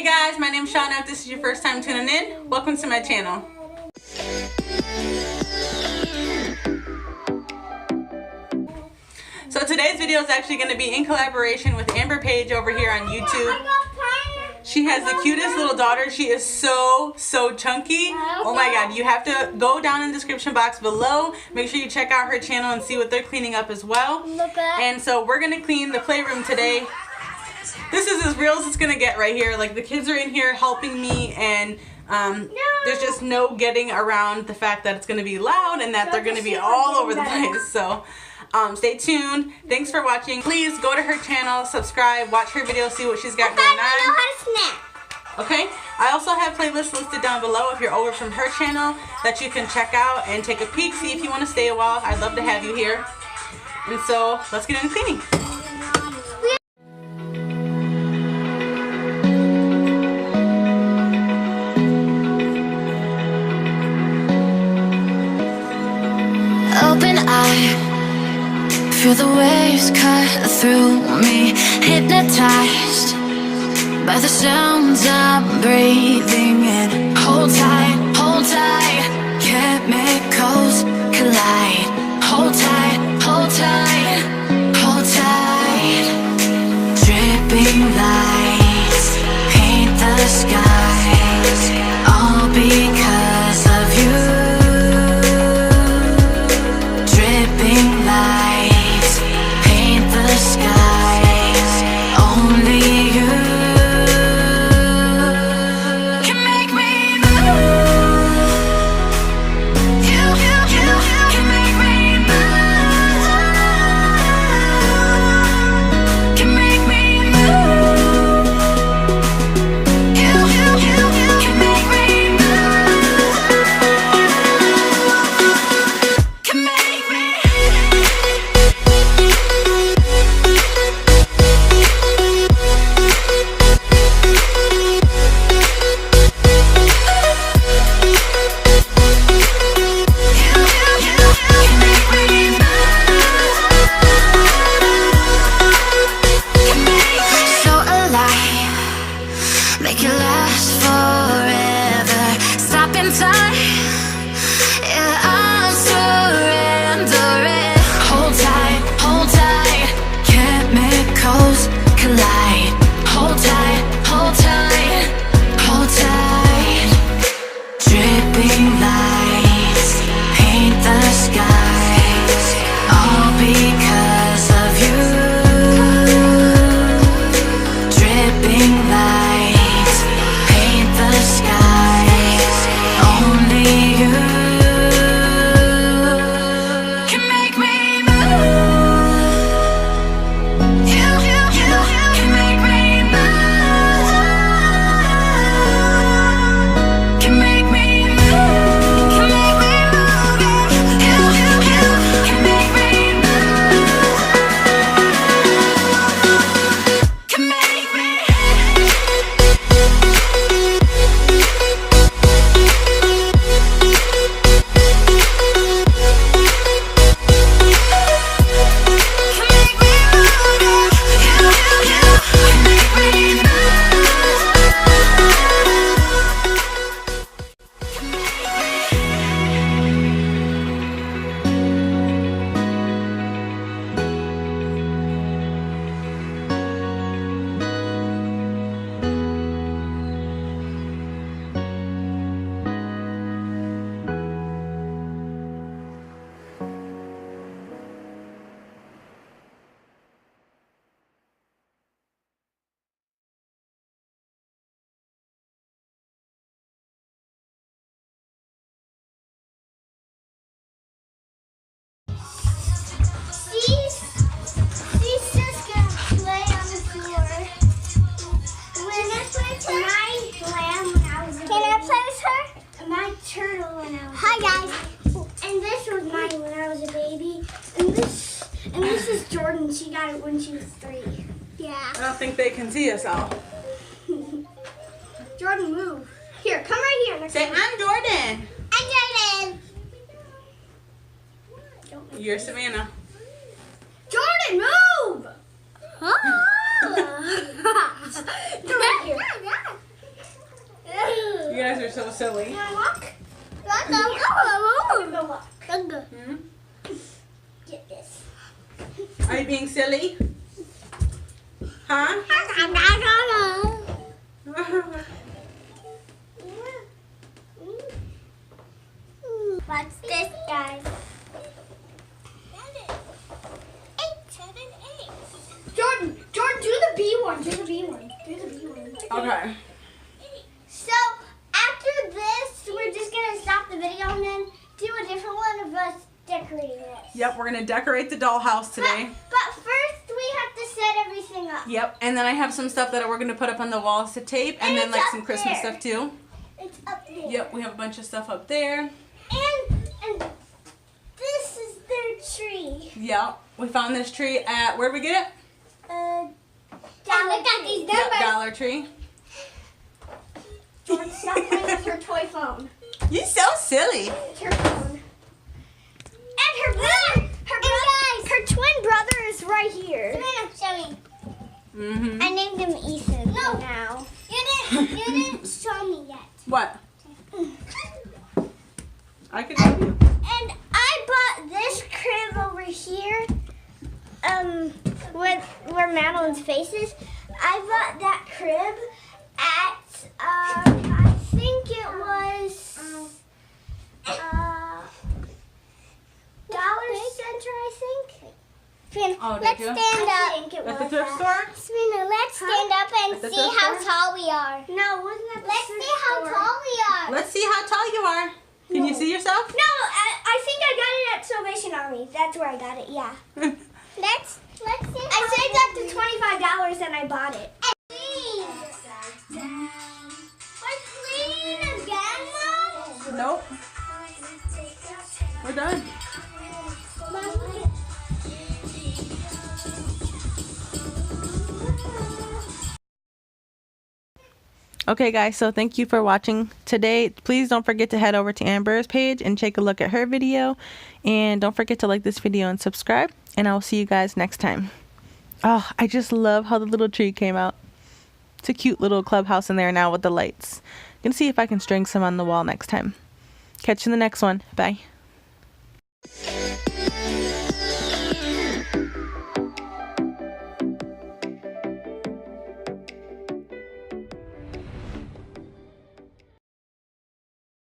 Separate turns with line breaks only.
Hey guys, my name's Shawna. If this is your first time tuning in, welcome to my channel. So today's video is actually going to be in collaboration with Amber Paige over here on YouTube. She has the cutest little daughter. She is so chunky. Oh my god, you have to go down in the description box below. Make sure you check out her channel and see what they're cleaning up as well. And so we're going to clean the playroom today. This is as real as it's gonna get right here. Like, the kids are in here helping me, and there's just no getting around the fact that it's gonna be loud and that they're gonna be all over the place. So stay tuned. Thanks for watching. Please go to her channel, subscribe, watch her videos, see what she's got going on. Okay, I also have playlists listed down below if you're over from her channel that you can check out and take a peek, see if you want to stay a while. I'd love to have you here. And so let's get into cleaning.
Open eye, feel the waves cut through me, hypnotized by the sounds I'm breathing in. Hold tight, chemicals collide. Hold tight, hold tight, hold tight. Dripping lights paint the skies, all because of you. Lights paint the skies, only you can make me move. You can make me move. Can make me move. You can make me move. Can make me. Make it last forever. Stop in time. Yeah, I'm surrendering. Hold tight, chemicals collide. Hold tight, hold tight, hold tight. Dripping lights paint the skies, all because of you. Dripping lights paint the skies, only you can make me move. You can make me move. Can make me move. Can make me move. You can make me move. Can make me.
She's just gonna play on the floor. When I play my lamb when I was a baby. Can I play with her? My turtle when I was Hi guys. And this was mine when I was a baby. And this is Jordan. She got it when she was 3. Yeah.
I don't think they can see us all.
Jordan, move. Here, come right here.
Say, I'm Jordan.
I'm Jordan.
You're Savannah.
Jordan, move! Huh? Come right here.
silly.
Can I walk?
Hmm?
Get this.
Are you being silly? Huh?
What's this, guys? 8. Jordan, do the B one. Do the B one.
Okay.
So after this, we're just gonna stop the video and then do a different one of us decorating this.
Yep, we're gonna decorate the dollhouse today.
But first, we have to set everything up.
Yep, and then I have some stuff that we're gonna put up on the walls to tape, and then
it's
like
up
some Christmas
there.
stuff too.
It's up there.
Yep, we have a bunch of stuff up there.
And this is their tree.
Yep, we found this tree at, where'd we get it?
Look at these numbers.
Yep, Dollar Tree.
Jordan, stop playing with her toy phone.
You're so silly.
It's her phone. And her brother, her twin brother is right here. Show me.
Mm-hmm.
I named him Ethan. No. Now. You didn't show me yet.
What? I could help you.
And I bought this crib over here, where Madeline's face is. I bought that crib at, I think it was, Dollar Center, I think.
Oh, did
Let's
you?
stand up.
At the thrift store?
Serena, let's stand up and
At the
see
thrift
how
store?
tall we are. No, wasn't that Let's see how tall we are.
Let's see how tall you are. Can you see yourself?
No, I think I got it at Salvation Army. That's where I got it, yeah. Let's see. I saved up to $25 and I bought it. We're clean again, Mom?
Nope. We're done. Okay guys, so thank you for watching today. Please don't forget to head over to Amber's page and take a look at her video. And don't forget to like this video and subscribe. And I will see you guys next time. Oh, I just love how the little tree came out. It's a cute little clubhouse in there now with the lights. I'm gonna see if I can string some on the wall next time. Catch you in the next one. Bye.